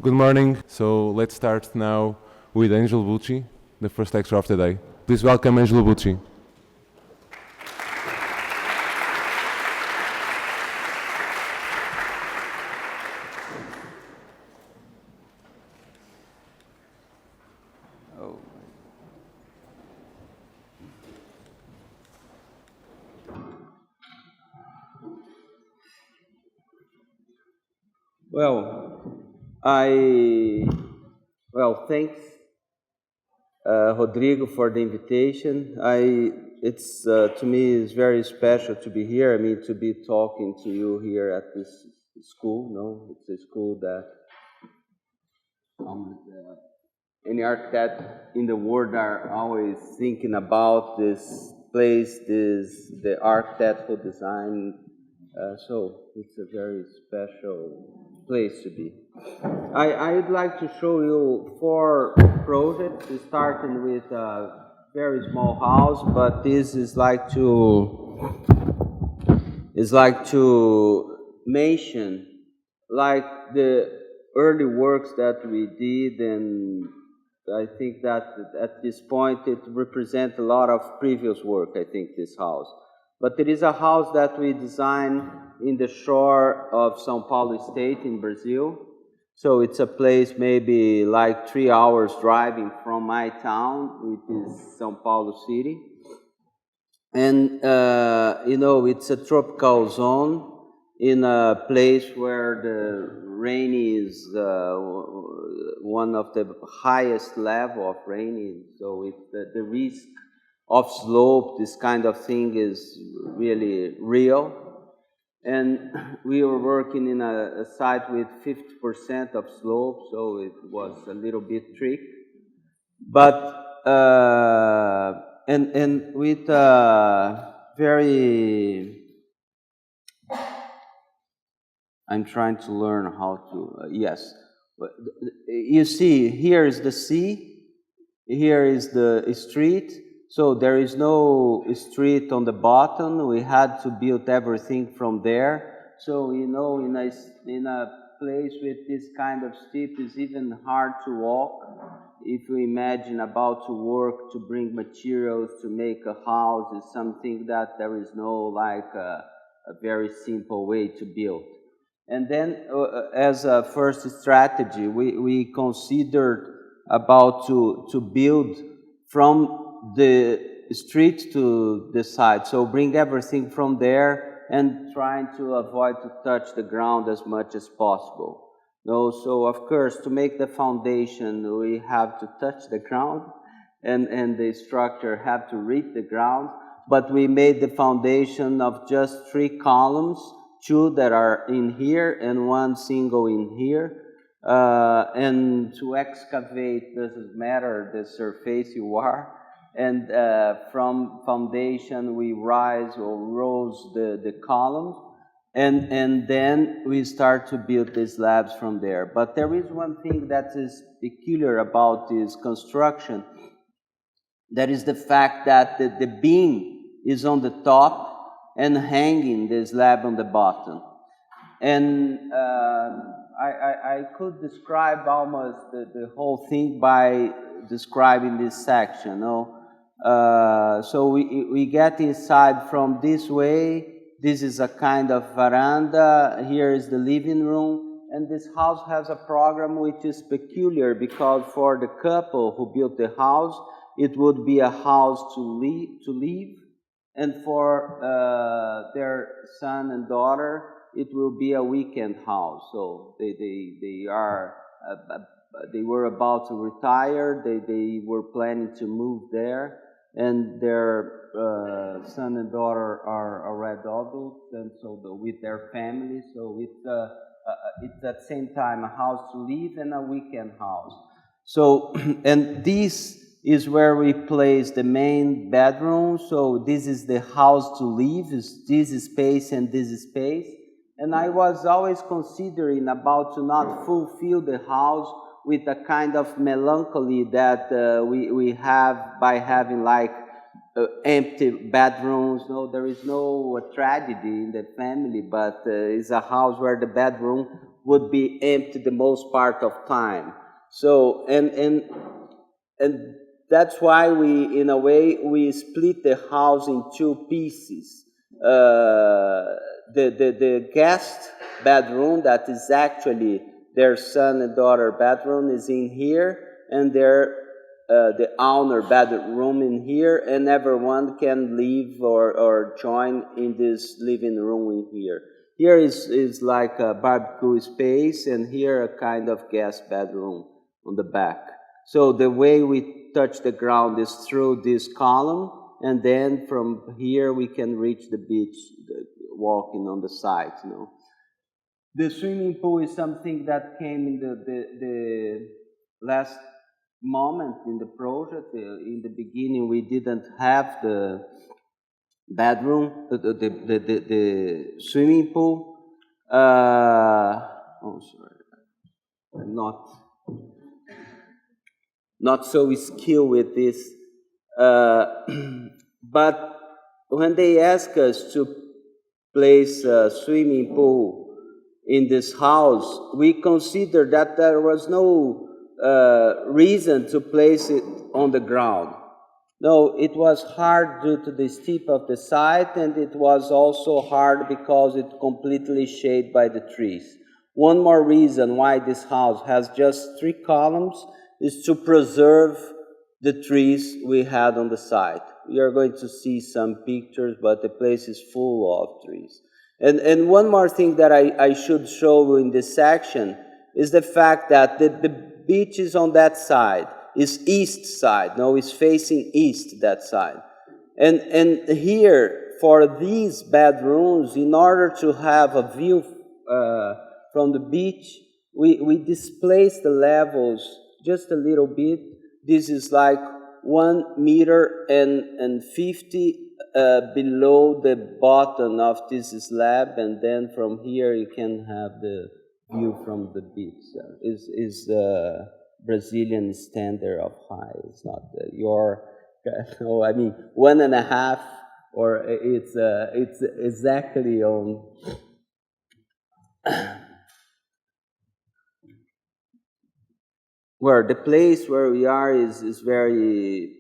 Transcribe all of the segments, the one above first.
Good morning. So let's start now with Angelo Bucci, the first lecture of the day. Please welcome Angelo Bucci. Thanks, Rodrigo, for the invitation. It's to me it's very special to be here. I mean, to be talking to you here at this school. No, it's a school that any architect in the world are always thinking about this place, the architectural design. So it's a very special place to be. I'd like to show you 4 projects, starting with a very small house, but this is like to mention like the early works that we did, and I think that at this point it represents a lot of previous work, I think, this house. But there is a house that we designed in the shore of São Paulo State in Brazil. So it's a place maybe like 3 hours driving from my town, which is São Paulo City. And, it's a tropical zone in a place where the rain is one of the highest level of rain. So the risk of slope, this kind of thing is really real. And we were working in a site with 50% of slope, so it was a little bit tricky. But, and with I'm trying to learn how to, yes. You see, here is the sea, here is the street. So there is no street on the bottom. We had to build everything from there. So, in a place with this kind of steep, it's even hard to walk. If you imagine about to work to bring materials to make a house, is something that there is no a very simple way to build. And then as a first strategy, we considered about to build from the street to the side, so bring everything from there and trying to avoid to touch the ground as much as possible. So of course, to make the foundation, we have to touch the ground, and the structure have to reach the ground. But we made the foundation of just 3 columns, 2 that are in here and 1 single in here. And to excavate doesn't matter the surface you are. And from foundation we rose the columns, and then we start to build the slabs from there. But there is one thing that is peculiar about this construction. That is the fact that the beam is on the top and hanging the slab on the bottom. And I could describe almost the whole thing by describing this section. So we get inside from this way. This is a kind of veranda. Here is the living room. And this house has a program which is peculiar, because for the couple who built the house, it would be a house to live, and for their son and daughter, it will be a weekend house. So they were about to retire. They were planning to move there, and their son and daughter are already adults, and so with their family. So it's at the same time a house to live and a weekend house. So and this is where we place the main bedroom. So this is the house to live. Is this space and this space. And I was always considering about to not fulfill the house with a kind of melancholy that we have by having empty bedrooms. No, there is no tragedy in the family, but it's a house where the bedroom would be empty the most part of time. So, and that's why we, in a way, we split the house in two pieces. The guest bedroom, that is actually their son and daughter bedroom, is in here, and the owner bedroom in here, and everyone can leave or join in this living room in here. Here is like a barbecue space, and here a kind of guest bedroom on the back. So the way we touch the ground is through this column, and then from here we can reach the beach walking on the side, you know. The swimming pool is something that came in the last moment in the project. In the beginning, we didn't have the bedroom, the swimming pool. Oh, sorry, not so skilled with this. But when they ask us to place a swimming pool in this house, we consider that there was no reason to place it on the ground. No, it was hard due to the steep of the site, and it was also hard because it's completely shaded by the trees. One more reason why this house has just 3 columns is to preserve the trees we had on the site. We are going to see some pictures, but the place is full of trees. And one more thing that I should show in this section is the fact that the beach is on that side, is east side, no, it's facing east, that side. And here, for these bedrooms, in order to have a view from the beach, we displace the levels just a little bit. This is like 1 meter and 50 below the bottom of this slab, and then from here you can have the view from the beach. Is the Brazilian standard of high. It's not your. No, I mean 1.5, or it's exactly on. Where the place where we are is very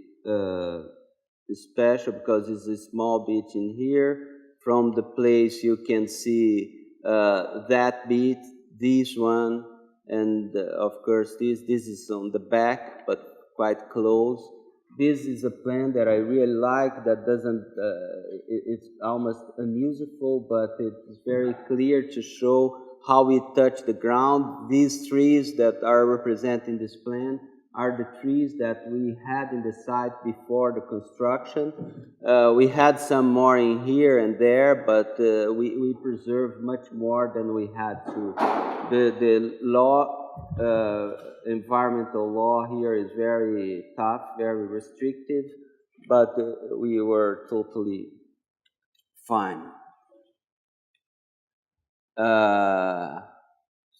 special because it's a small beach in here. From the place you can see that beach, this one, and of course this is on the back, but quite close. This is a plan that I really like. That doesn't. It's almost unusable, but it's very clear to show how we touch the ground. These trees that are represented in this plan are the trees that we had in the site before the construction. We had some more in here and there, but we preserved much more than we had to. The law, environmental law here is very tough, very restrictive, but we were totally fine.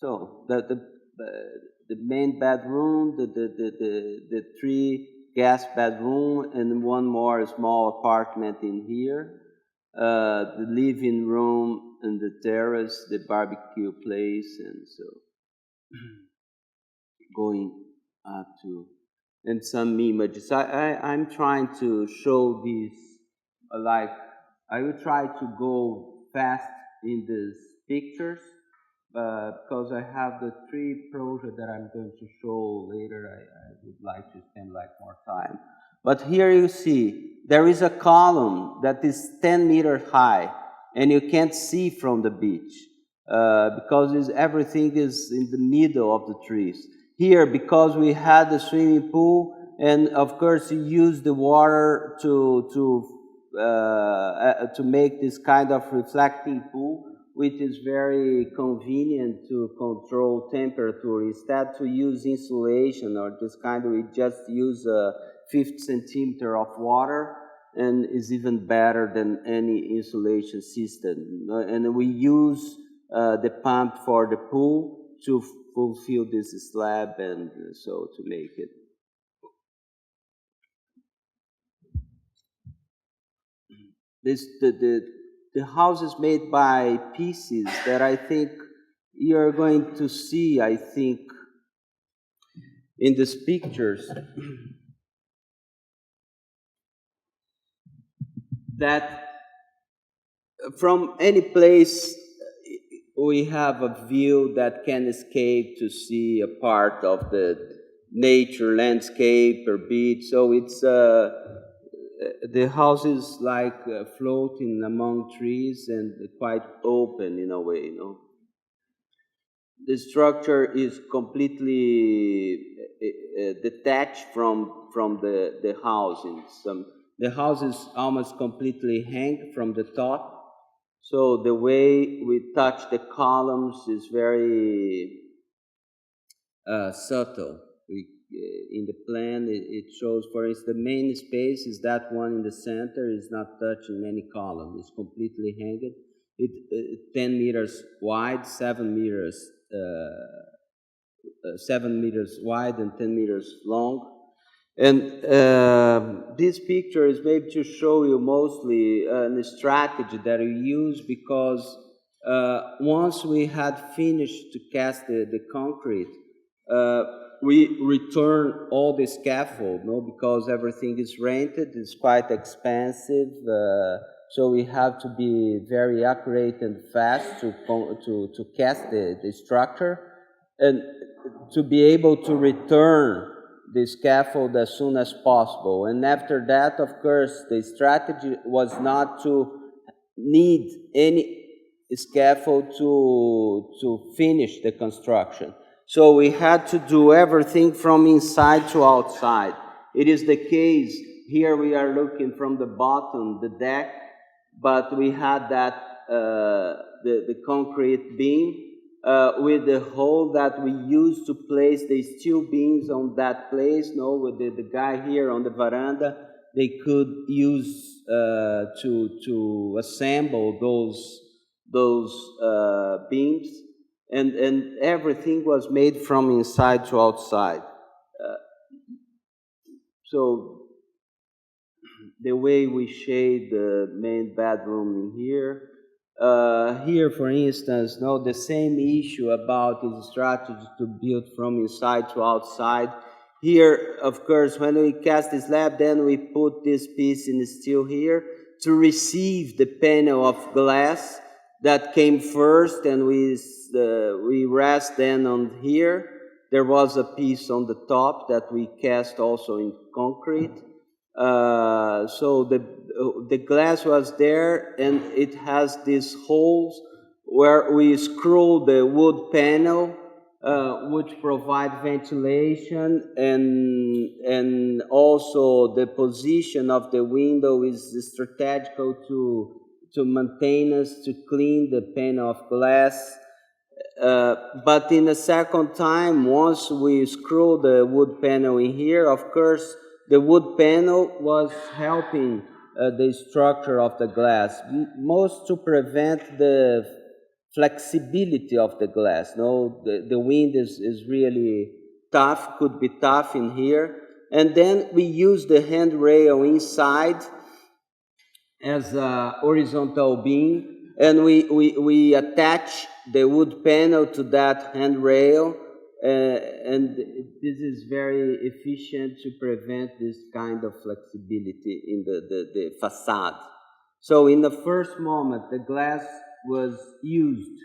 So the main bedroom, the 3 guest bedroom, and one more small apartment in here. The living room and the terrace, the barbecue place, and so going up to, and some images. I'm trying to show these, like, I will try to go fast in these pictures, because I have the 3 projects that I'm going to show later. I would like to spend like more time. But here you see, there is a column that is 10 meters high, and you can't see from the beach, because everything is in the middle of the trees. Here, because we had the swimming pool, and of course you use the water to make this kind of reflecting pool, which is very convenient to control temperature. Instead to use insulation or this kind, we just use a 50 centimeter of water, and is even better than any insulation system. And we use the pump for the pool to fulfill this slab, and so to make it. The house is made by pieces that I think you're going to see, I think, in these pictures, that from any place we have a view that can escape to see a part of the nature landscape or beach. So it's the house is like floating among trees and quite open in a way, you know. The structure is completely detached from the house. The house is almost completely hang from the top. So the way we touch the columns is very subtle. In the plan, it shows, for instance, the main space is that one in the center is not touching any column. It's completely hanging. 10 meters wide, 7 meters 7 meters wide and 10 meters long. And this picture is maybe to show you mostly a strategy that we use, because once we had finished to cast the concrete, we return all the scaffold, no, because everything is rented, it's quite expensive, so we have to be very accurate and fast to cast the structure, and to be able to return the scaffold as soon as possible. And after that, of course, the strategy was not to need any scaffold to finish the construction. So we had to do everything from inside to outside. It is the case, here we are looking from the bottom, the deck, but we had that, the concrete beam, with the hole that we used to place the steel beams on that place. No, with the guy here on the veranda, they could use to assemble those beams, and everything was made from inside to outside. So the way we shade the main bedroom in here. Here, for instance, no, the same issue about his strategy to build from inside to outside. Here, of course, when we cast the slab, then we put this piece in steel here to receive the panel of glass that came first, and we rest then on here. There was a piece on the top that we cast also in concrete. So the glass was there, and it has these holes where we screw the wood panel, which provide ventilation, and also the position of the window is strategical to maintenance, to clean the panel of glass. But in the second time, once we screw the wood panel in here, of course, the wood panel was helping the structure of the glass, most to prevent the flexibility of the glass. No, the wind is really tough, could be tough in here. And then we use the handrail inside as a horizontal beam, and we attach the wood panel to that handrail, and this is very efficient to prevent this kind of flexibility in the facade. So in the first moment, the glass was used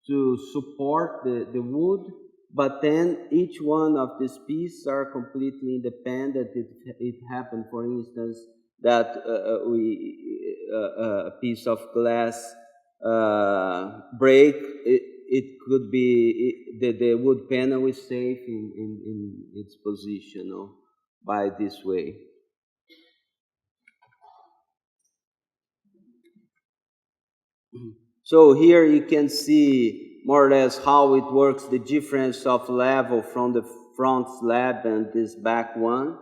to support the wood, but then each one of these pieces are completely independent. It happened, for instance, that a piece of glass break. It could be the wood panel is safe in its position, no, by this way. So here you can see more or less how it works, the difference of level from the front slab and this back one.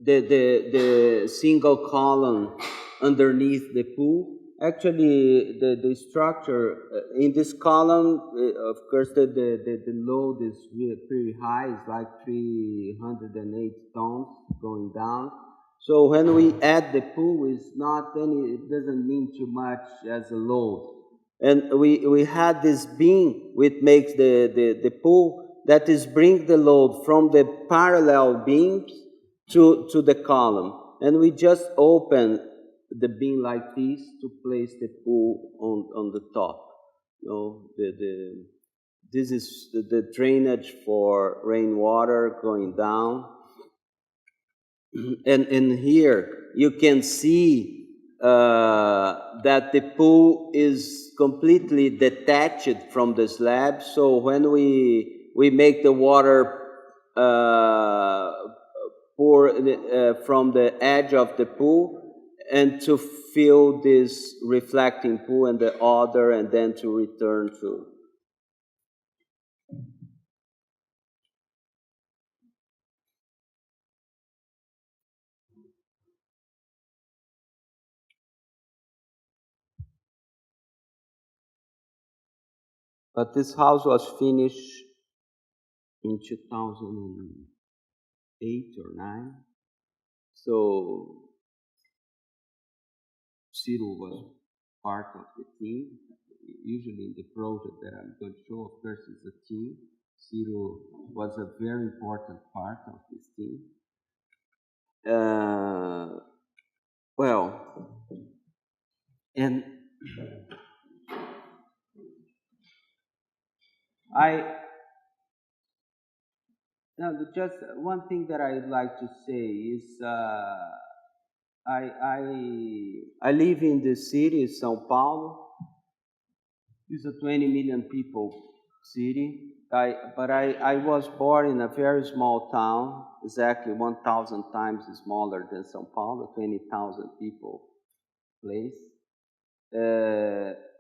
The single column underneath the pool. Actually, the structure in this column, of course, the load is really pretty high. It's like 308 tons going down. So when we add the pool, it's not any. It doesn't mean too much as a load. And we had this beam which makes the pool that is bring the load from the parallel beams to the column. And we just open the beam like this to place the pool on the top. You know, this is the drainage for rainwater going down. And here you can see that the pool is completely detached from the slab. So when we make the water pour from the edge of the pool and to fill this reflecting pool and the other, and then to return to. But this house was finished in 2008 or 9. So Ciro was part of the team. Usually in the project that I'm going to show, of course, is a team. Ciro was a very important part of this team. Well, and now just one thing that I'd like to say is I live in the city, São Paulo. It's a 20 million people city. But I was born in a very small town, exactly 1,000 times smaller than São Paulo, 20,000 people place.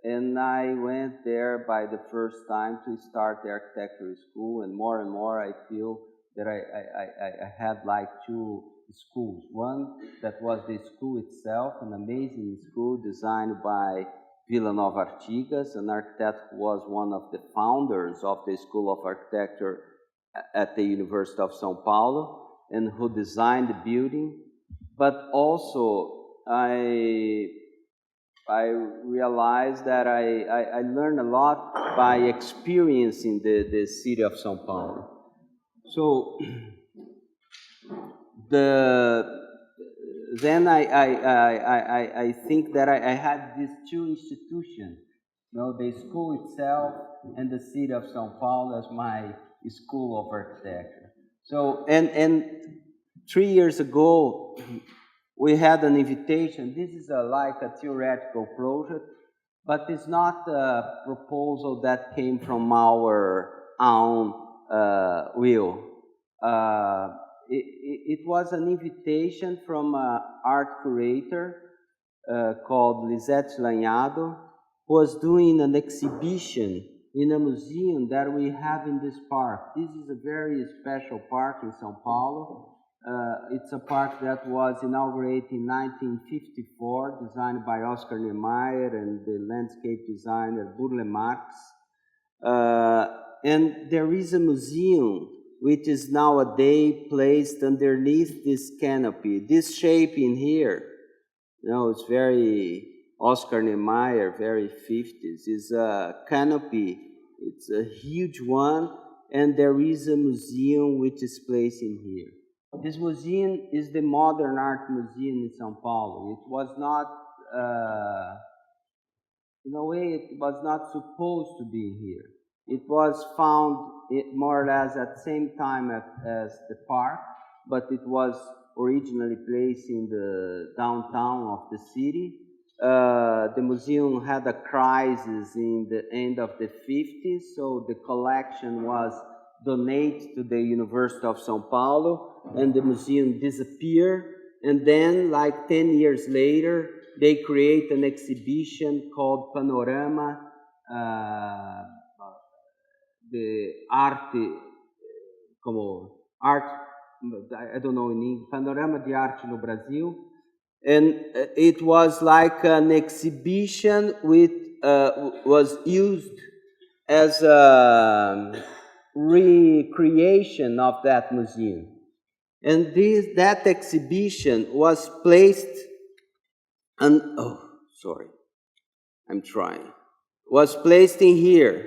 And I went there by the first time to start the architecture school, and more I feel that I had like two schools. One that was the school itself, an amazing school designed by Vila Nova Artigas, an architect who was one of the founders of the School of Architecture at the University of São Paulo, and who designed the building. But also I realized that I learned a lot by experiencing the city of São Paulo. So then I think that I had these two institutions, you know, the school itself and the city of São Paulo as my school of architecture. So and 3 years ago, we had an invitation. This is like a theoretical project, but it's not a proposal that came from our own will. It was an invitation from an art curator called Lisette Lanhado, who was doing an exhibition in a museum that we have in this park. This is a very special park in São Paulo. It's a park that was inaugurated in 1954, designed by Oscar Niemeyer and the landscape designer Burle Marx. And there is a museum which is nowadays placed underneath this canopy. This shape in here, you know, it's very Oscar Niemeyer, very 50s. It's a canopy. It's a huge one, and there is a museum which is placed in here. This museum is the Modern Art Museum in São Paulo. It was not, in a way, it was not supposed to be here. It was found more or less at the same time as the park, but it was originally placed in the downtown of the city. The museum had a crisis in the end of the 50s, so the collection was donated to the University of São Paulo, and the museum disappeared. And then, like 10 years later, they create an exhibition called Panorama, the arte, como art, I don't know in English, Panorama de Arte no Brasil. And it was like an exhibition which was used as a recreation of that museum. And that exhibition was placed, and oh, sorry, I'm trying. was placed in here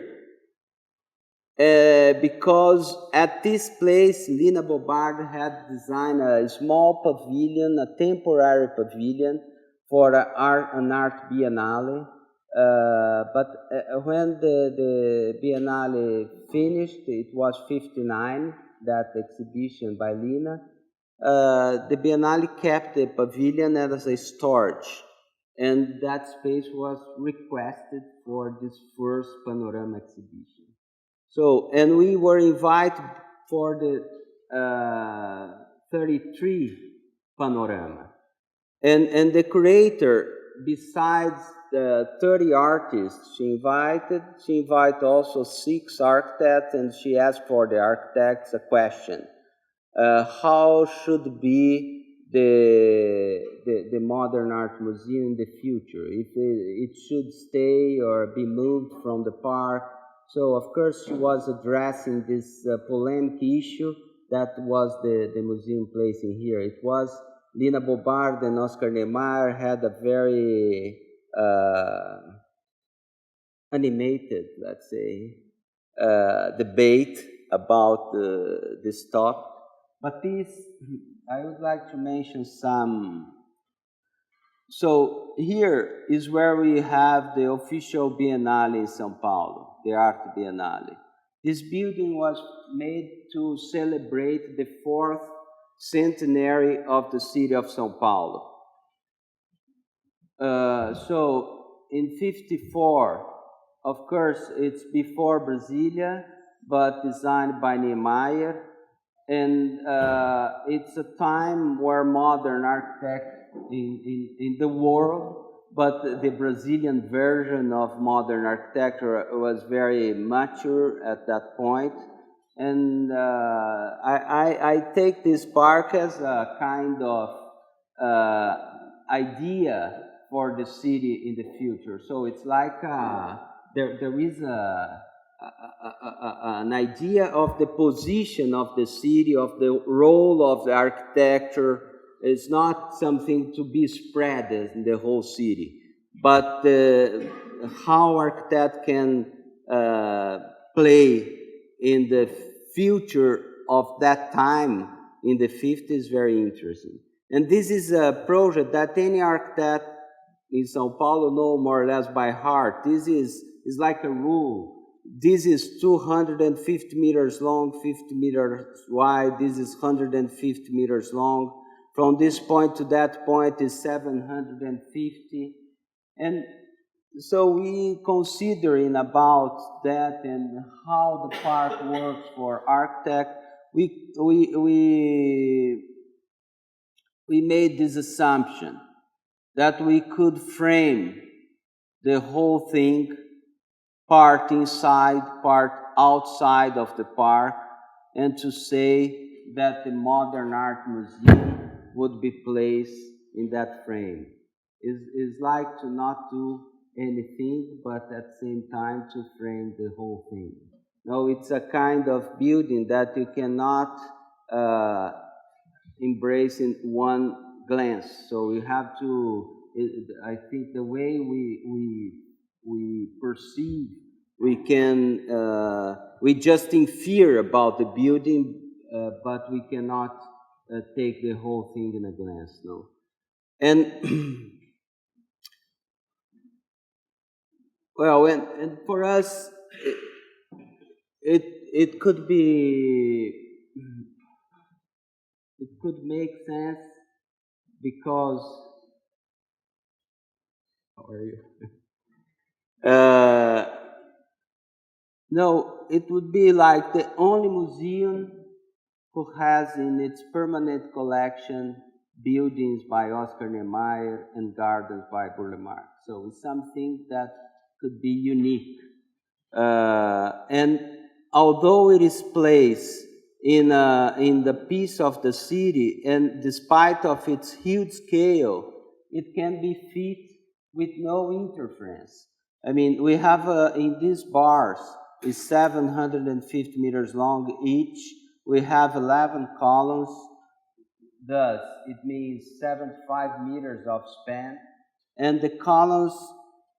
because at this place, Lina Bobard had designed a small pavilion, a temporary pavilion for an art biennale. But when the biennale finished, it was 59, that exhibition by Lina. The biennale kept the pavilion as a storage, and that space was requested for this first panorama exhibition. So, and we were invited for the 33 panorama. And the curator, besides the 30 artists she invited also 6 architects, and she asked for the architects a question. How should be the modern art museum in the future? If it should stay or be moved from the park. So, of course, she was addressing this polemic issue that was the museum placing here. It was Lina Bobard and Oscar Niemeyer had a very animated, let's say, debate about this topic. But this, I would like to mention some. So here is where we have the official Biennale in São Paulo, the Art Biennale. This building was made to celebrate the 4th centenary of the city of São Paulo. So in 54, of course, it's before Brasilia, but designed by Niemeyer. And it's a time where modern architecture in the world, but the Brazilian version of modern architecture was very mature at that point. And I take this park as a kind of idea for the city in the future. So it's like there is an idea of the position of the city, of the role of the architecture. It's not something to be spread in the whole city, but how architect can play in the future of that time in the 50s is very interesting. And this is a project that any architect in São Paulo know more or less by heart. This is like a rule. This is 250 meters long, 50 meters wide. This is 150 meters long. From this point to that point is 750. And so we considering about that and how the park works for architect, we made this assumption that we could frame the whole thing, part inside, part outside of the park, and to say that the modern art museum would be placed in that frame. It's like to not do anything, but at the same time to frame the whole thing. No, it's a kind of building that you cannot embrace in one glance. So you have to, I think the way we perceive, we can, we just infer about the building, but we cannot take the whole thing in a glance, no. And, well, and for us, it could be, it could make sense because, how are you? No, it would be like the only museum who has in its permanent collection buildings by Oscar Niemeyer and gardens by Burle Marx. So it's something that could be unique. And although it is placed in the piece of the city, and despite of its huge scale, it can be fit with no interference. I mean, we have in these bars is 750 meters long each. We have 11 columns. Thus, it means 75 meters of span. And the columns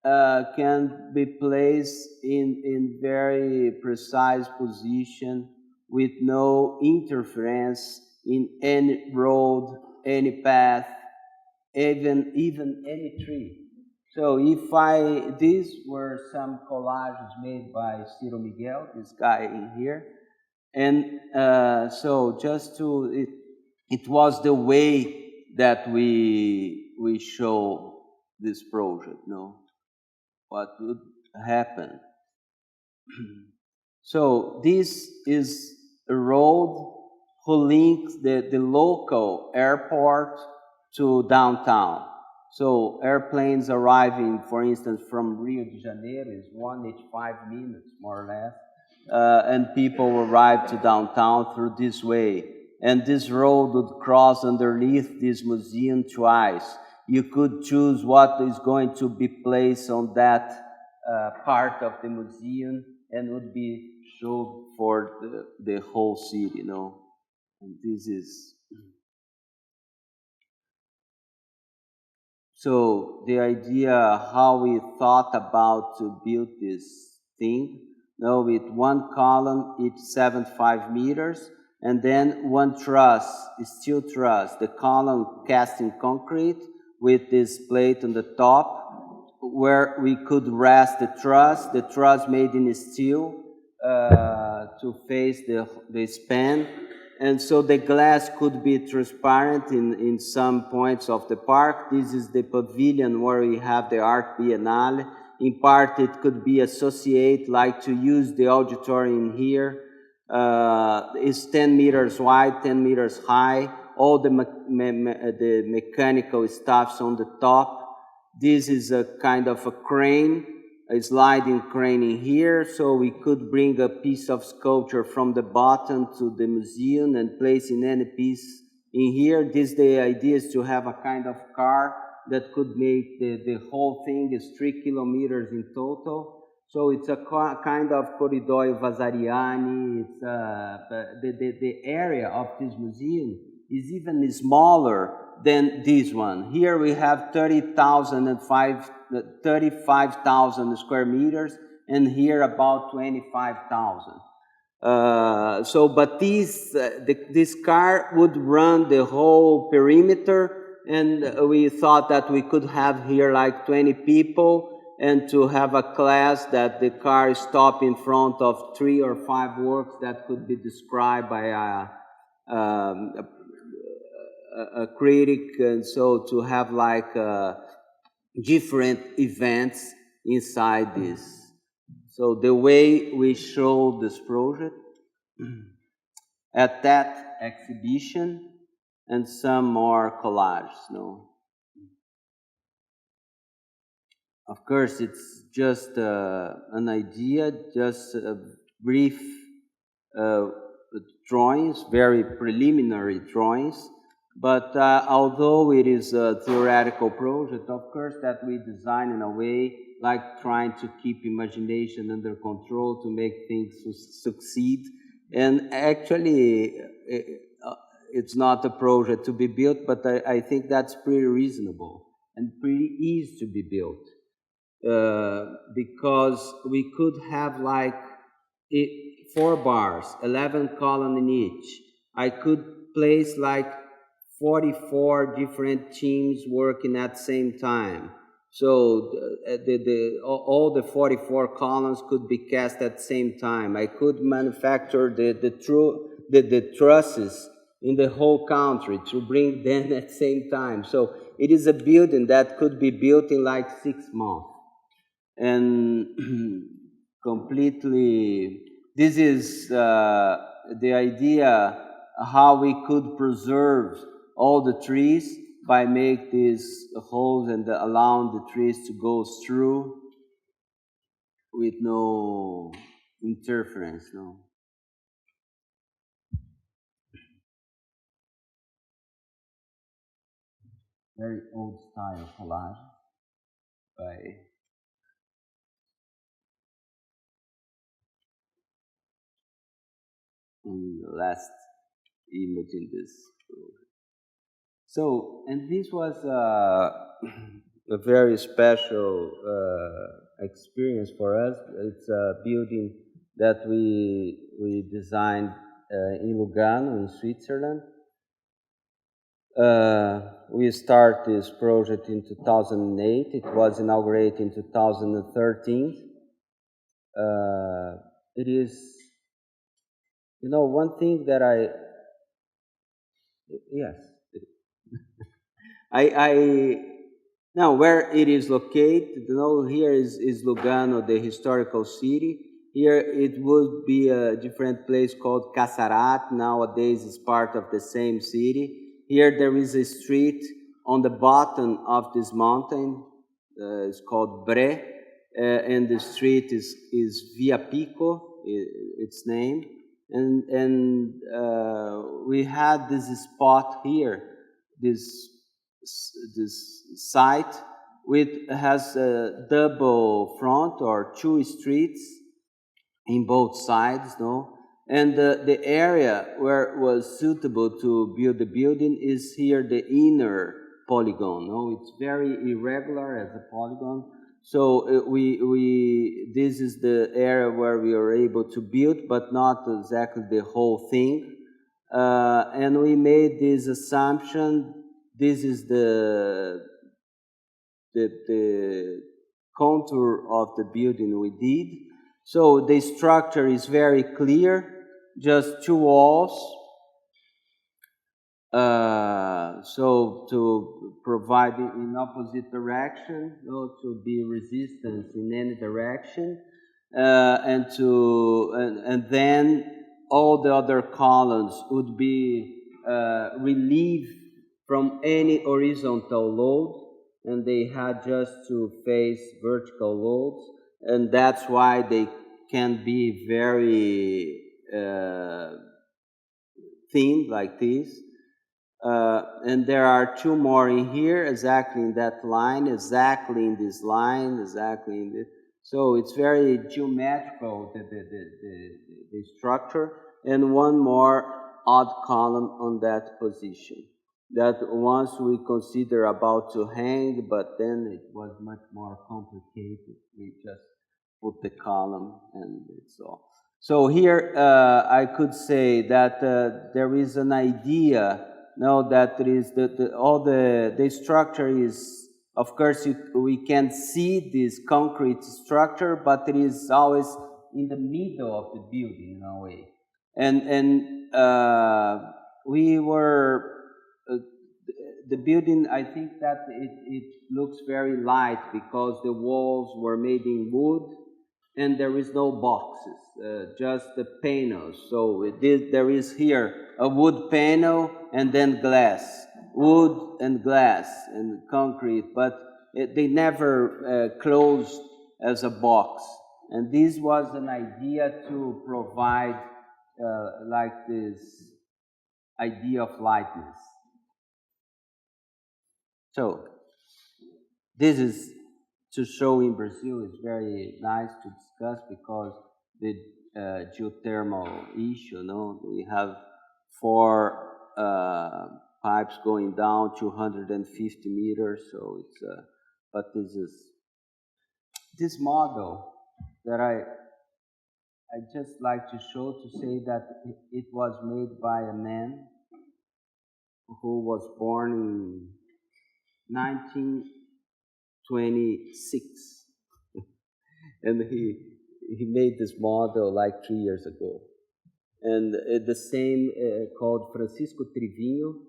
can be placed in very precise position with no interference in any road, any path, even any tree. So these were some collages made by Ciro Miguel, this guy in here, and so it was the way that we show this project, no, what would happen. So this is a road who links the local airport to downtown. So airplanes arriving, for instance, from Rio de Janeiro is 1 each 5 minutes, more or less. And people arrive to downtown through this way. And this road would cross underneath this museum twice. You could choose what is going to be placed on that part of the museum and would be shown for the whole city, you know. And this is... So the idea how we thought about to build this thing, now with one column each 75 meters, and then one truss, steel truss, the column cast in concrete with this plate on the top, where we could rest the truss made in steel to face the span. And so the glass could be transparent in some points of the park. This is the pavilion where we have the Art Biennale. In part, it could be associated, like to use the auditorium here. It's 10 meters wide, 10 meters high. All the mechanical stuff's on the top. This is a kind of a crane, a sliding crane in here, so we could bring a piece of sculpture from the bottom to the museum and place in any piece in here. The idea is to have a kind of car that could make the whole thing is 3 kilometers in total. So it's a kind of corridoio Vasariani. It's the area of this museum is even smaller than this one. Here we have 35,000 square meters, and here about 25,000. But this car would run the whole perimeter, and we thought that we could have here like 20 people, and to have a class that the car stop in front of 3 or 5 works that could be described by a critic, and so to have like different events inside this. So the way we show this project at that exhibition and some more collages, no? Of course, it's just an idea, just brief drawings, very preliminary drawings. But although it is a theoretical project, of course, that we design in a way like trying to keep imagination under control to make things succeed. And actually, it's not a project to be built, but I think that's pretty reasonable and pretty easy to be built. Because we could have like 4 bars, 11 columns in each. I could place like 44 different teams working at the same time. So all the 44 columns could be cast at the same time. I could manufacture the trusses in the whole country to bring them at the same time. So it is a building that could be built in like 6 months. And completely, this is the idea how we could preserve all the trees by make these holes and allowing the trees to go through with no interference, no. Very old style collage by the last image in this. So, and this was a very special experience for us. It's a building that we designed in Lugano, in Switzerland. We started this project in 2008. It was inaugurated in 2013. It is, one thing that yes, now where it is located, here is Lugano, the historical city. Here it would be a different place called Casarat. Nowadays it's part of the same city. Here there is a street on the bottom of this mountain. It's called Bre, and the street is Via Pico, its name. And we had this spot here, this site, which has a double front or two streets in both sides, and the area where it was suitable to build the building is here, the inner polygon. It's very irregular as a polygon. So this is the area where we are able to build, but not exactly the whole thing. And we made this assumption. This is the contour of the building we did. So the structure is very clear, just two walls. So to provide it in opposite direction, to be resistance in any direction, and then all the other columns would be relieved from any horizontal load, and they had just to face vertical loads, and that's why they can be very thin like this. And there are two more in here, exactly in that line, exactly in this line, exactly in this. So it's very geometrical, the structure, and one more odd column on that position. That once we consider about to hang, but then it was much more complicated. We just put the column and it's all. So here I could say that there is an idea. That there is the structure is, of course, we can see this concrete structure, but it is always in the middle of the building in a way. And we were the building. I think that it looks very light because the walls were made in wood, and there is no boxes, just the panels. So there is here a wood panel and then glass, wood and glass and concrete, but they never closed as a box. And this was an idea to provide like this idea of lightness. So this is to show in Brazil. Is very nice to discuss because the geothermal issue. We have 4 pipes going down 250 meters. So it's but this model that I just like to show, to say that it was made by a man who was born in 1926, and he made this model like 3 years ago. And the same called Francisco Trivinho,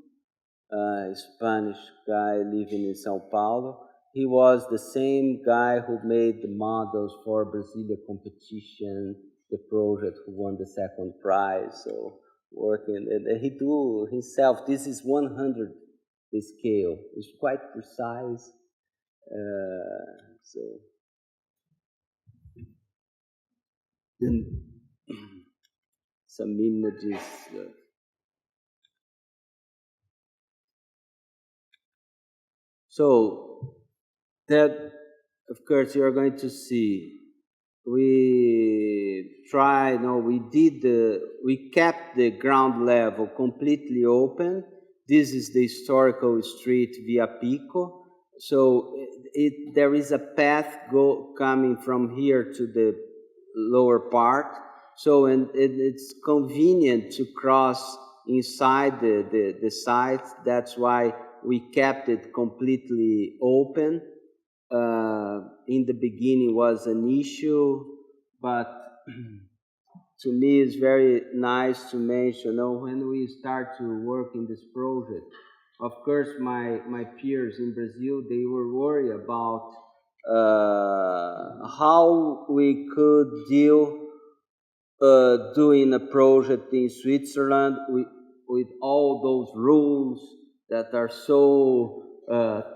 a Spanish guy living in São Paulo. He was the same guy who made the models for Brazilian competition, the project who won the second prize. So working, and he do himself. This is 100 the scale. It's quite precise. So then some images. So that, of course, you are going to see. We kept the ground level completely open. This is the historical street Via Pico, So there is a path coming from here to the lower part. So it's convenient to cross inside the site. That's why we kept it completely open. In the beginning was an issue, but to me it's very nice to mention, you know, when we start to work in this project, of course my peers in Brazil, they were worried about how we could deal doing a project in Switzerland with all those rules that are so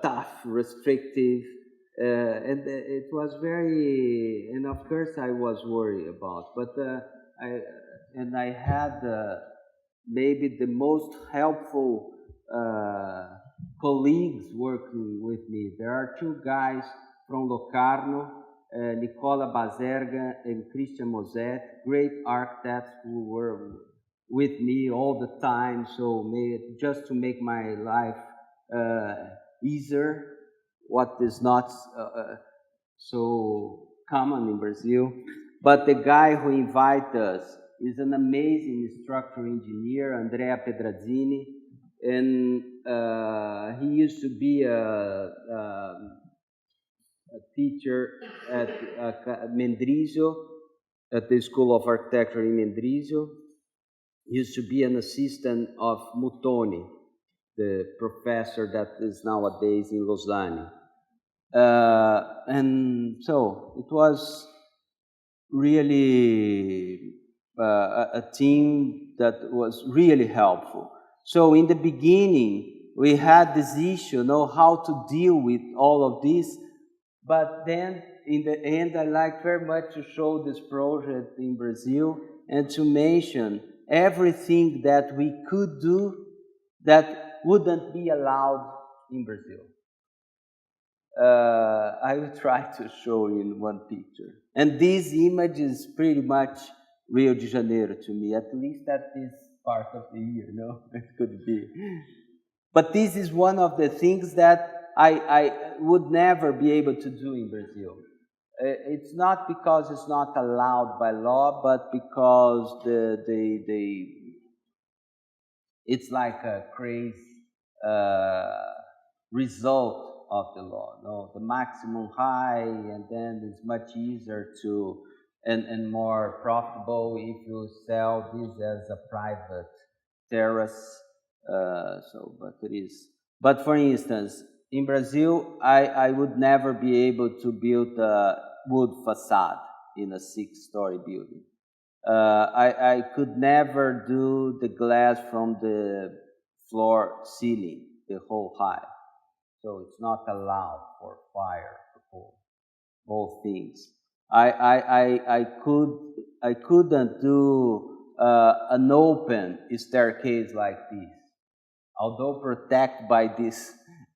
tough, restrictive, and it was very, and of course I was worried about, but I had maybe the most helpful colleagues working with me. There are two guys from Locarno, Nicola Bazerga and Christian Moset, great architects who were with me all the time, so just to make my life easier, what is not so common in Brazil. But the guy who invited us is an amazing structural engineer, Andrea Pedrazzini, and he used to be a teacher at Mendrisio, at the School of Architecture in Mendrisio. He used to be an assistant of Muttoni, the professor that is nowadays in Lausanne. And so it was really a team that was really helpful. So in the beginning, we had this issue, you know, how to deal with all of this. But then in the end, I like very much to show this project in Brazil and to mention everything that we could do that wouldn't be allowed in Brazil. I will try to show in one picture. And this image is pretty much Rio de Janeiro to me, at least at this part of the year, no? It could be. But this is one of the things that I would never be able to do in Brazil. It's not because it's not allowed by law, but because it's like a crazy result of the law. No, the maximum high, and then it's much easier to and more profitable if you sell this as a private terrace. But it is. But for instance, in Brazil, I would never be able to build a wood facade in a 6-story building. I could never do the glass from the floor ceiling, the whole height. So it's not allowed for fire, both things. I couldn't do an open staircase like this, although protected by these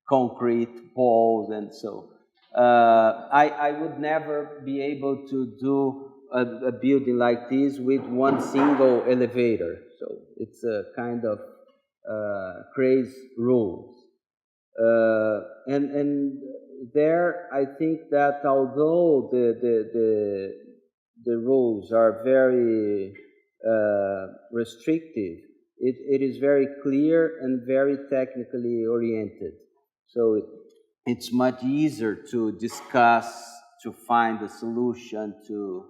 concrete poles and so. I would never be able to do a building like this with one single elevator. So it's a kind of crazy rules. And there, I think that although the rules are very restrictive, it is very clear and very technically oriented. So it's much easier to discuss, to find a solution to.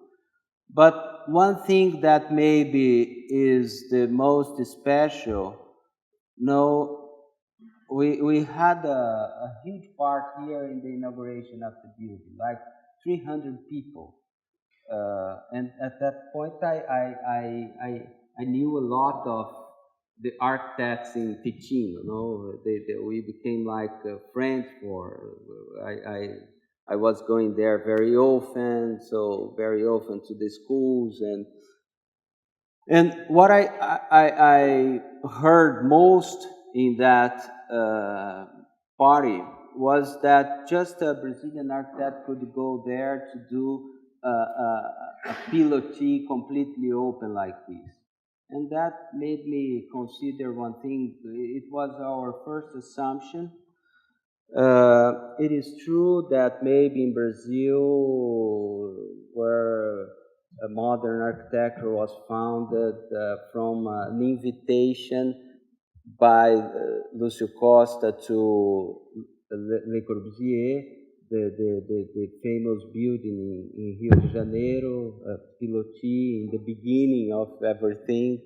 But one thing that maybe is the most special, no, we had a huge part here in the inauguration of the building, like 300 people. And at that point, I knew a lot of the architects in Ticino. You know, we became like friends. I was going there very often, so very often to the schools, and what I heard most in that party was that just a Brazilian architect could go there to do a pilotis completely open like this. And that made me consider one thing. It was our first assumption It is true that maybe in Brazil, where modern architecture was founded from an invitation by Lúcio Costa to Le Corbusier, the famous building in Rio de Janeiro, Piloti, in the beginning of everything.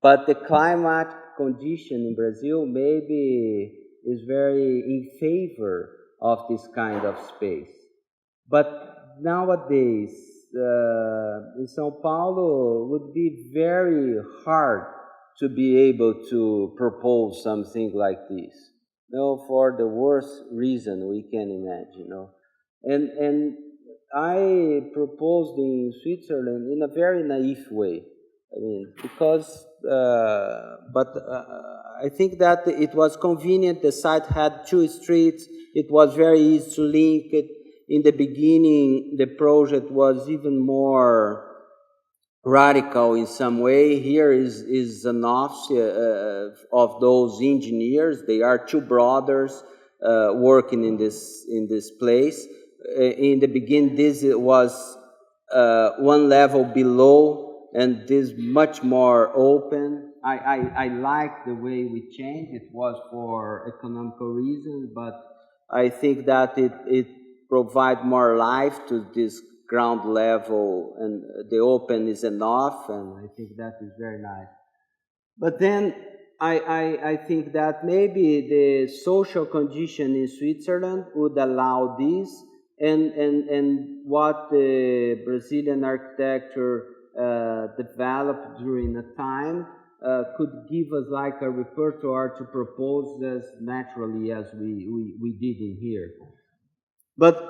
But the climate condition in Brazil maybe is very in favor of this kind of space. But nowadays, in São Paulo, would be very hard to be able to propose something like this. No, for the worst reason we can imagine. No, and I proposed in Switzerland in a very naive way. I mean, because, I think that it was convenient. The site had two streets. It was very easy to link it. In the beginning, the project was even more radical in some way. Here is an office of those engineers. They are two brothers working in this place. In the beginning, this was one level below, and this much more open. I like the way we changed. It was for economical reasons, but I think that it provides more life to this ground level, and the open is enough, and I think that is very nice. But then I think that maybe the social condition in Switzerland would allow this, and what the Brazilian architecture developed during the time could give us like a repertoire to propose as naturally as we did in here.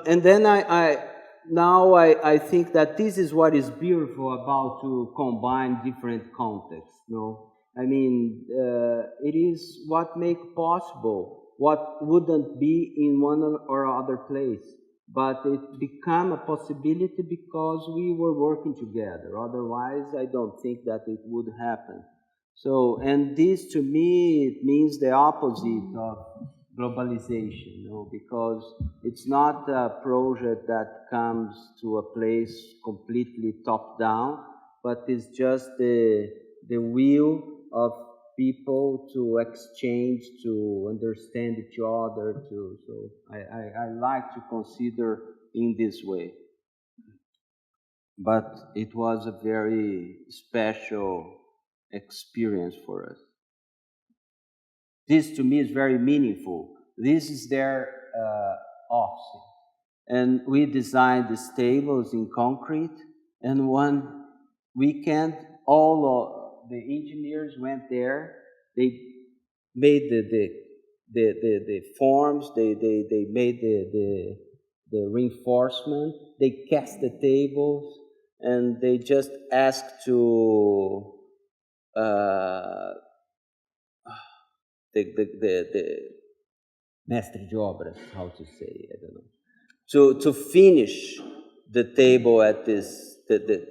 And then I think that this is what is beautiful about to combine different contexts. No, I mean it is what make possible what wouldn't be in one or other place, but it became a possibility because we were working together. Otherwise, I don't think that it would happen. So, and this to me it means the opposite of globalization, because it's not a project that comes to a place completely top down, but it's just the will of people to exchange, to understand each other. So I like to consider in this way. But it was a very special experience for us. This to me is very meaningful. This is their office. And we designed these tables in concrete. And one weekend, all of the engineers went there. They made the forms. They made the reinforcement. They cast the tables, and they just asked to the mestre de obras, how to say, I don't know, to finish the table at this, the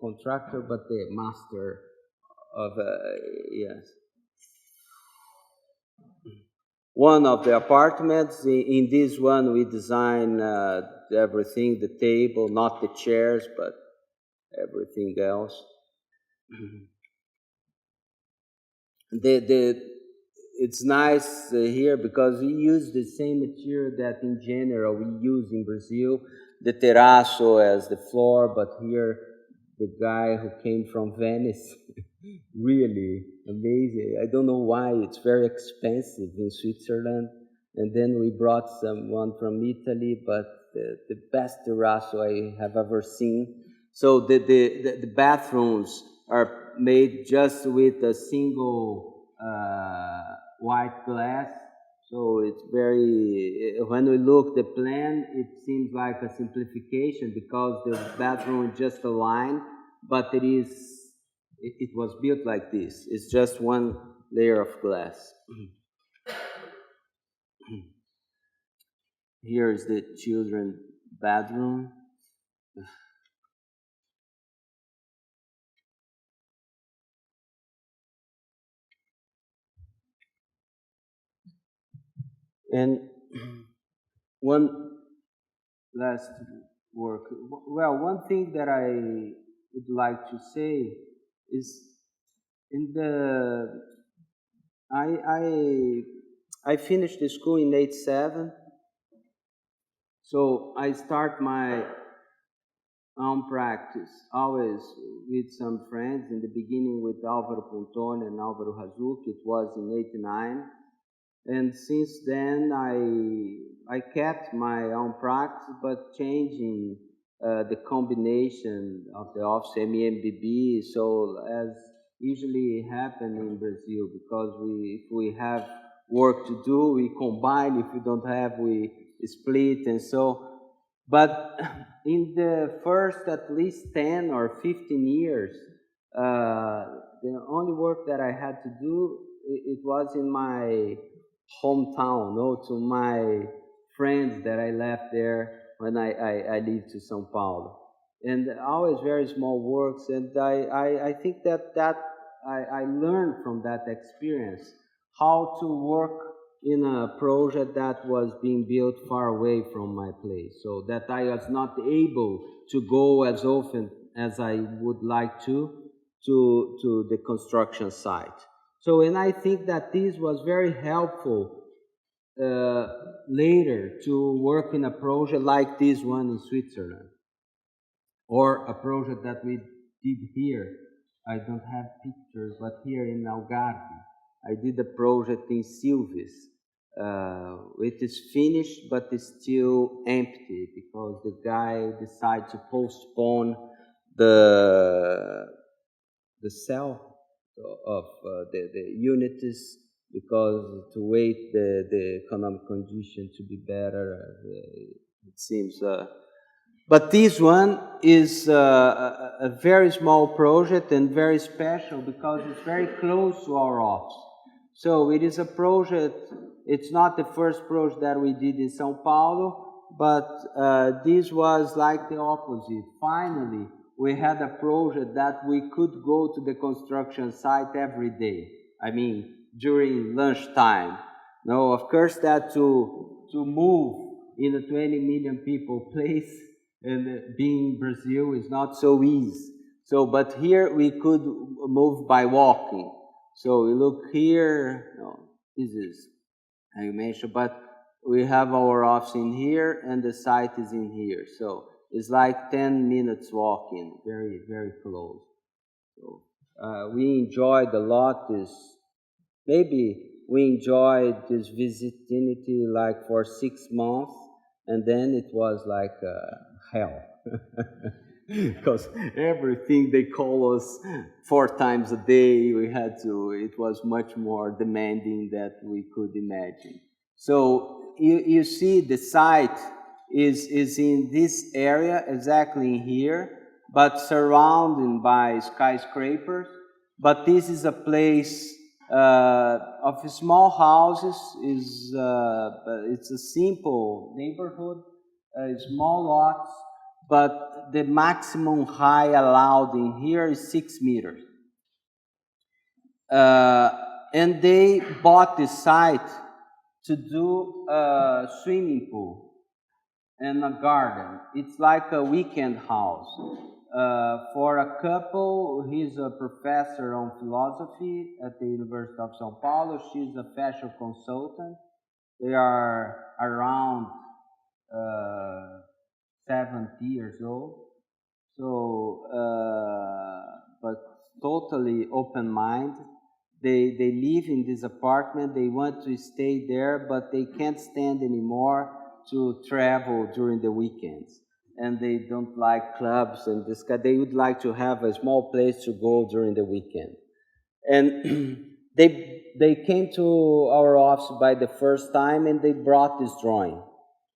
contractor, but the master of, yes. One of the apartments, in this one we design everything, the table, not the chairs, but everything else. It's nice here because we use the same material that in general we use in Brazil, the terrazzo as the floor, but here the guy who came from Venice, really amazing. I don't know why, it's very expensive in Switzerland. And then we brought someone from Italy, but the best terrazzo I have ever seen. So the bathrooms are made just with a single white glass. So it's very, when we look the plan, it seems like a simplification because the bathroom is just a line, but it was built like this. It's just one layer of glass. Here is the children's bedroom. And one last work. Well, one thing that I would like to say is in the I finished the school in '87, so I start my own practice always with some friends. In the beginning with Álvaro Pontone and Álvaro Razuk. It was in '89. And since then, I kept my own practice, but changing the combination of the office MEMDB. So as usually happen in Brazil, because if we have work to do, we combine. If we don't have, we split, and so. But in the first at least 10 or 15 years, the only work that I had to do, it was in my hometown, to my friends that I left there when I lived to São Paulo. And always very small works, and I think that I learned from that experience how to work in a project that was being built far away from my place, so that I was not able to go as often as I would like to the construction site. So, and I think that this was very helpful later to work in a project like this one in Switzerland, or a project that we did here. I don't have pictures, but here in Algarve, I did a project in Silves. It is finished, but it's still empty because the guy decided to postpone the sale of the units, because to wait the economic condition to be better, it seems. But this one is a very small project and very special because it's very close to our office. So it is a project, it's not the first project that we did in São Paulo, but this was like the opposite. Finally, we had a project that we could go to the construction site every day. I mean, during lunchtime. No, of course, that to move in a 20 million people place and being Brazil is not so easy. So, but here we could move by walking. So we look here, this is, I mentioned, but we have our office in here and the site is in here. So it's like 10 minutes walking, very, very close. So we enjoyed a lot this, maybe we enjoyed this visitinity like for 6 months, and then it was like hell. Because everything they call us 4 times a day, we had to, it was much more demanding than we could imagine. So you see the site is in this area, exactly here, but surrounded by skyscrapers. But this is a place of small houses. It's a simple neighborhood, small lots, but the maximum height allowed in here is 6 meters. And they bought this site to do a swimming pool and a garden. It's like a weekend house. For a couple, he's a professor on philosophy at the University of São Paulo. She's a fashion consultant. They are around 70 years old. So, but totally open-minded. They live in this apartment. They want to stay there, but they can't stand anymore to travel during the weekends. And they don't like clubs and this kind. They would like to have a small place to go during the weekend. And they came to our office by the first time, and they brought this drawing.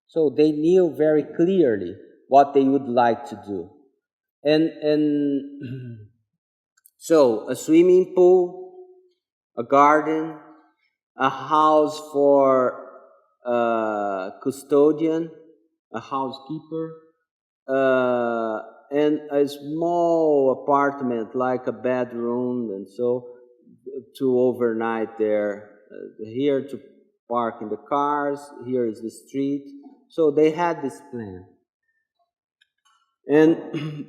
So they knew very clearly what they would like to do. And so a swimming pool, a garden, a house for a custodian, a housekeeper, and a small apartment like a bedroom, and so to overnight there, here to parking the cars, here is the street. So they had this plan.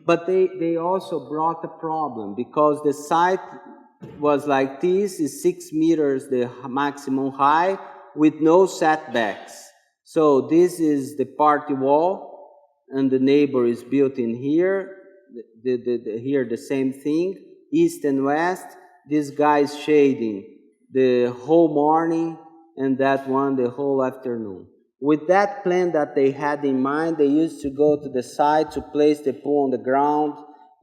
But they also brought a problem because the site was like this, is 6 meters the maximum height with no setbacks. So this is the party wall, and the neighbor is built in here. Here the same thing, east and west. This guy is shading the whole morning, and that one the whole afternoon. With that plan that they had in mind, they used to go to the site to place the pool on the ground,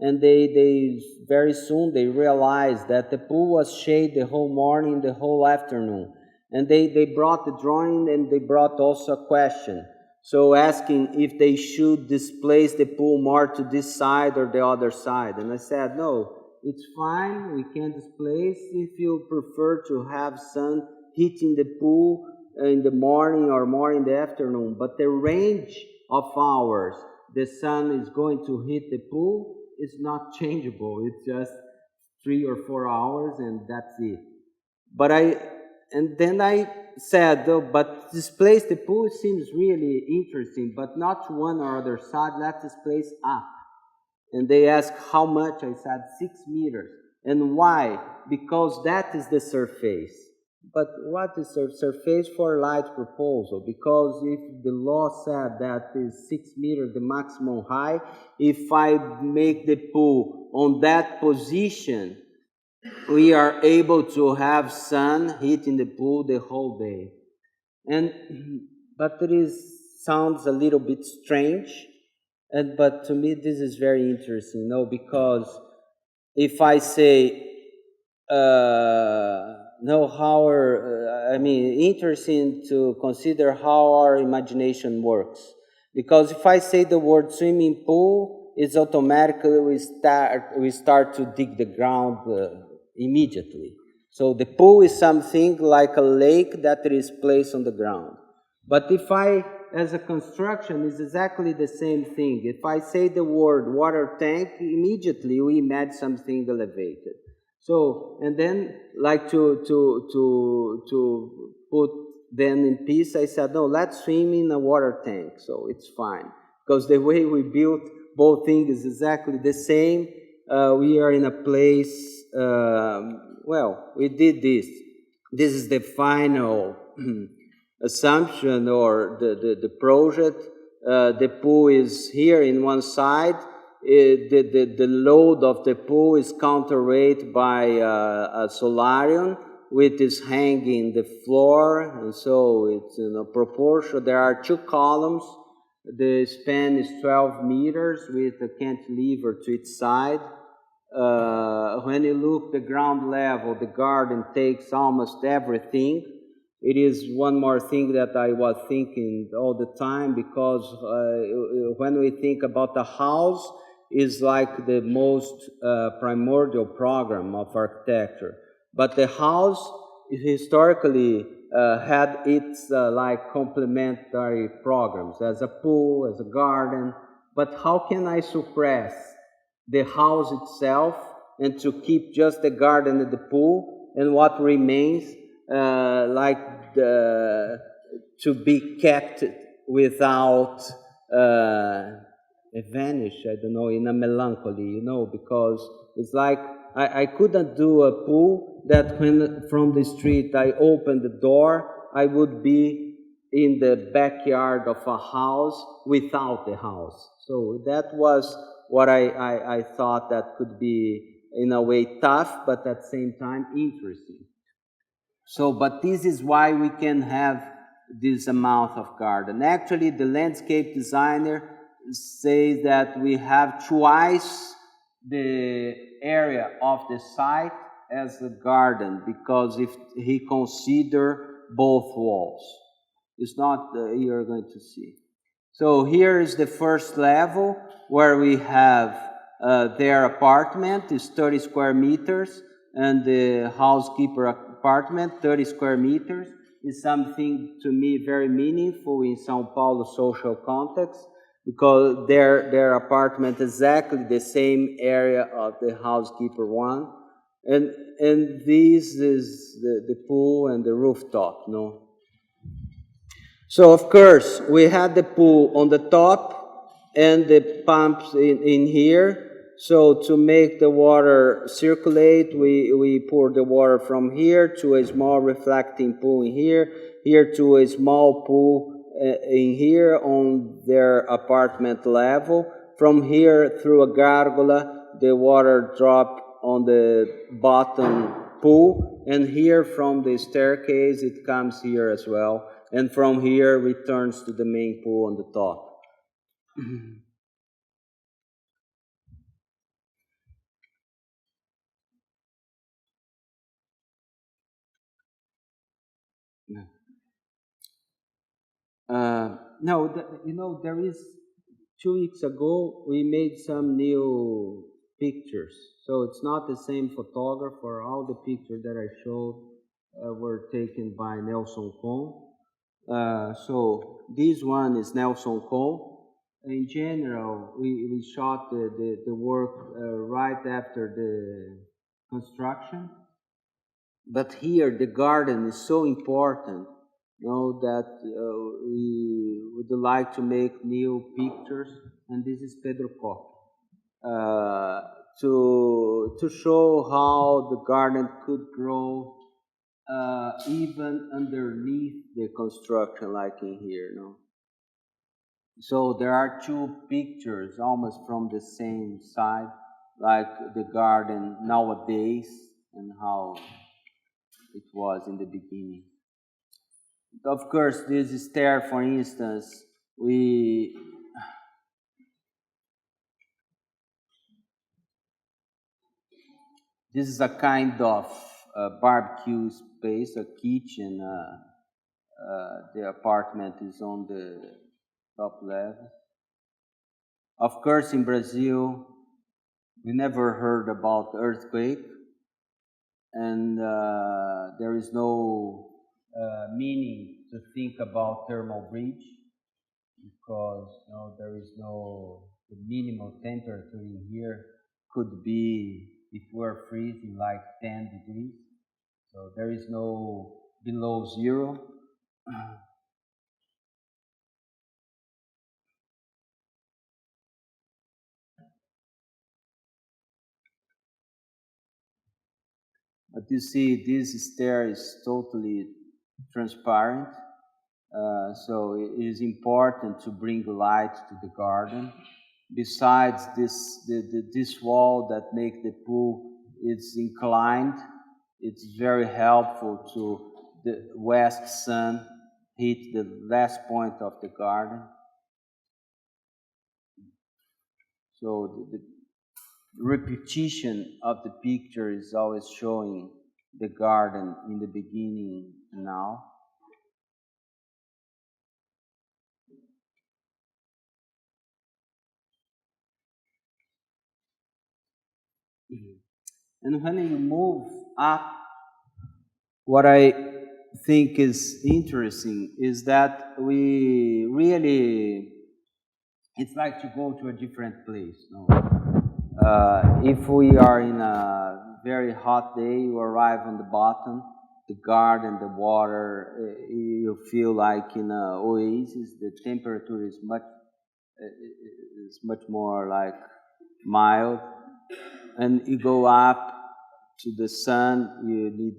and they very soon they realized that the pool was shaded the whole morning, the whole afternoon. And they brought the drawing, and they brought also a question. So asking if they should displace the pool more to this side or the other side. And I said, no, it's fine, we can displace if you prefer to have sun hitting the pool in the morning or more in the afternoon. But the range of hours the sun is going to hit the pool is not changeable. It's just 3 or 4 hours, and that's it. And then I said, oh, but displace the pool seems really interesting, but not to one or other side. Let's displace up. And they asked how much. I said 6 meters. And why? Because that is the surface. But what is the surface for light proposal? Because if the law said that is 6 meters the maximum height, if I make the pool on that position, we are able to have sun hitting the pool the whole day. But sounds a little bit strange, but to me this is very interesting, because if I say, interesting to consider how our imagination works. Because if I say the word swimming pool, it's automatically we start to dig the ground immediately. So the pool is something like a lake that is placed on the ground. But if I, as a construction, is exactly the same thing. If I say the word water tank, immediately we imagine something elevated. So, and then, like to put them in peace, I said, no, let's swim in a water tank, so it's fine. Because the way we built both things is exactly the same. We are in a place, we did this. This is the final assumption or the project. The pool is here in one side. The load of the pool is counterweight by a solarium, which is hanging the floor, and so it's in a proportion. There are 2 columns. The span is 12 meters with a cantilever to each side. When you look the ground level, the garden takes almost everything. It is one more thing that I was thinking all the time, because when we think about a house, is like the most primordial program of architecture. But the house historically had its like complementary programs, as a pool, as a garden. But how can I suppress the house itself and to keep just the garden and the pool, and what remains to be kept without vanish, I don't know, in a melancholy, because it's like I couldn't do a pool that when from the street I opened the door, I would be in the backyard of a house without the house. So that was what I thought that could be in a way tough, but at the same time interesting. So, but this is why we can have this amount of garden. Actually, the landscape designer says that we have twice the area of the site as a garden, because if he consider both walls. It's not, you're going to see. So here is the first level where we have their apartment is 30 square meters, and the housekeeper apartment, 30 square meters, is something to me very meaningful in São Paulo social context, because their apartment is exactly the same area of the housekeeper one, and this is the pool and the rooftop, no? So of course, we had the pool on the top and the pumps in here. So to make the water circulate, we pour the water from here to a small reflecting pool in here to a small pool in here on their apartment level. From here through a gargola, the water drop on the bottom pool, and here from the staircase it comes here as well, and from here returns to the main pool on the top. No, there is 2 weeks ago we made some new pictures. So it's not the same photographer. All the pictures that I showed were taken by Nelson Con. So this one is Nelson Con. In general, we shot the work right after the construction. But here the garden is so important, that we would like to make new pictures, and this is Pedro Koch. To show how the garden could grow even underneath the construction, like in here, So there are 2 pictures almost from the same side, like the garden nowadays and how it was in the beginning. Of course, this stair, for instance, this is a kind of barbecue space, a kitchen. The apartment is on the top level. Of course, in Brazil, we never heard about earthquake, and there is no meaning to think about thermal bridge, because there is no, the minimal temperature in here could be, if we're freezing, like 10 degrees. So there is no below 0. But you see, this stair is totally transparent. So it is important to bring light to the garden. Besides this wall that makes the pool, it's inclined. It's very helpful to the west sun hit the last point of the garden. So the repetition of the picture is always showing the garden in the beginning and now. And when you move up, what I think is interesting is that we really, it's like to go to a different place. If we are in a very hot day, you arrive on the bottom, the garden, the water, you feel like in an oasis. The temperature is much more like mild, and you go up to the sun, you need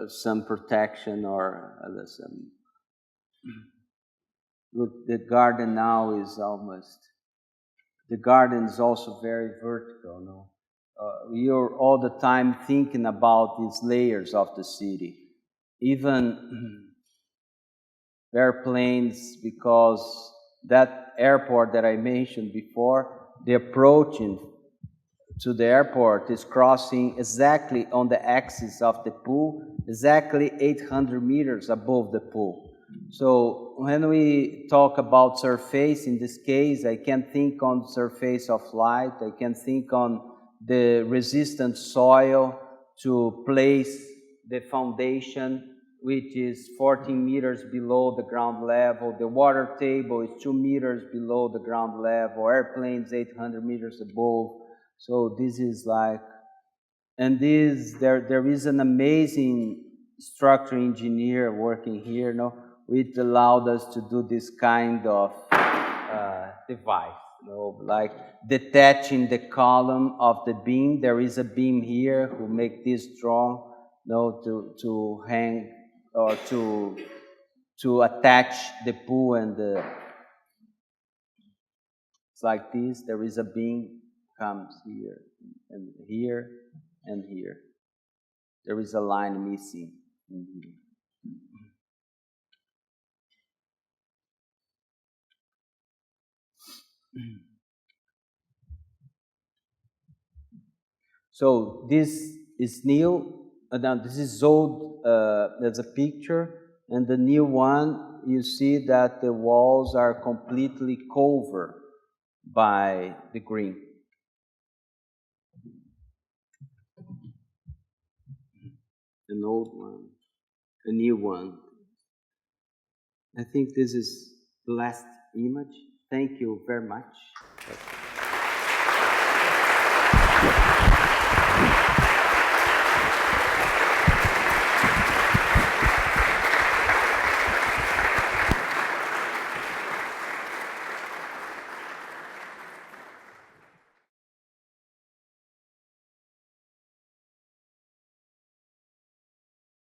some protection or some. Look, the garden now is almost. The garden is also very vertical. You're all the time thinking about these layers of the city, even airplanes, because that airport that I mentioned before, the approaching to the airport is crossing exactly on the axis of the pool, exactly 800 meters above the pool. So when we talk about surface, in this case, I can think on surface of light, I can think on the resistant soil to place the foundation, which is 14 meters below the ground level. The water table is 2 meters below the ground level, airplanes 800 meters above. So this is like, and there is an amazing structural engineer working here, no, it allowed us to do this kind of device, like detaching the column of the beam. There is a beam here who make this strong, to hang or to attach the pool and the. It's like this. There is a beam comes here and here and here. There is a line missing in here. So this is new. Now this is old. There's a picture, and the new one. You see that the walls are completely covered by the green. An old one, a new one. I think this is the last image. Thank you very much.